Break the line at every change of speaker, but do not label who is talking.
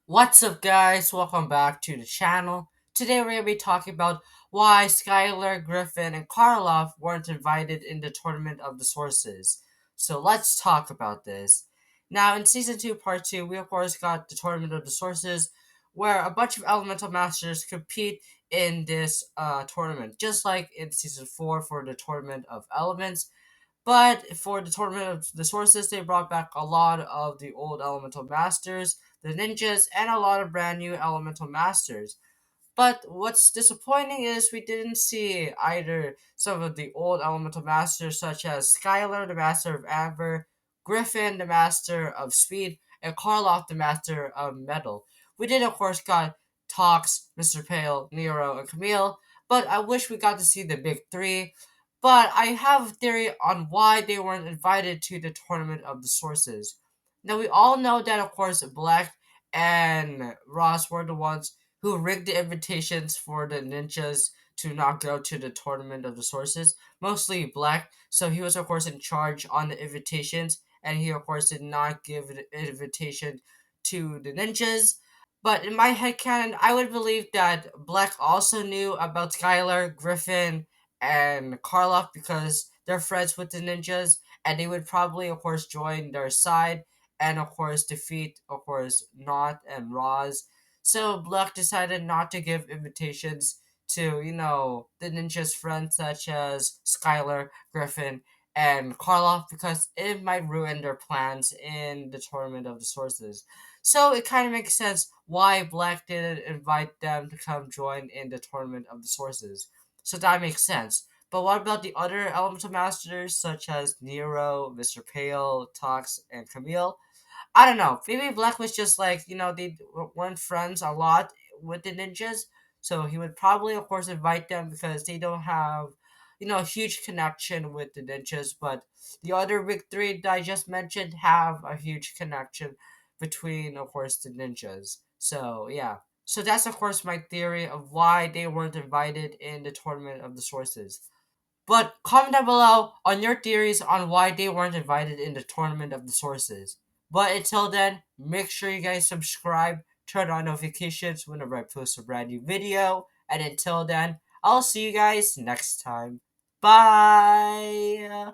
What's up, guys? Welcome back to the channel. Today, we're going to be talking about why Skylar, Griffin, and Karloff weren't invited in the Tournament of the Sources. So, let's talk about this. Now, in Season 2, Part 2, we of course got the Tournament of the Sources, where a bunch of Elemental Masters compete in this tournament, just like in Season 4 for the Tournament of Elements. But for the Tournament of the Sources, they brought back a lot of the old Elemental Masters, the ninjas, and a lot of brand new Elemental Masters. But what's disappointing is we didn't see either some of the old Elemental Masters, such as Skylar, the Master of Amber, Griffin, the Master of Speed, and Karloff, the Master of Metal. We did, of course, got Tox, Mr. Pale, Nero, and Camille, but I wish we got to see the big three. But I have a theory on why they weren't invited to the Tournament of the Sources. Now, we all know that, of course, Black and Ross were the ones who rigged the invitations for the ninjas to not go to the Tournament of the Sources. Mostly Black, so he was, of course, in charge on the invitations, and he, of course, did not give an invitation to the ninjas. But in my headcanon, I would believe that Black also knew about Skylar, Griffin, and Karloff because they're friends with the ninjas, and they would probably, of course, join their side and, of course, defeat, of course, Not and Roz. So Black decided not to give invitations to, the ninjas' friends such as Skylar, Griffin, and Karloff because it might ruin their plans in the Tournament of the Sources. So it kind of makes sense why Black didn't invite them to come join in the Tournament of the Sources. So that makes sense. But what about the other Elemental Masters such as Nero, Mr. Pale, Tox, and Camille? I don't know. Maybe Black was just like, they weren't friends a lot with the ninjas. So he would probably, of course, invite them because they don't have, a huge connection with the ninjas. But the other big three that I just mentioned have a huge connection between, of course, the ninjas. So, yeah. So that's, of course, my theory of why they weren't invited in the Tournament of the Sources. But comment down below on your theories on why they weren't invited in the Tournament of the Sources. But until then, make sure you guys subscribe, turn on notifications whenever I post a brand new video. And until then, I'll see you guys next time. Bye!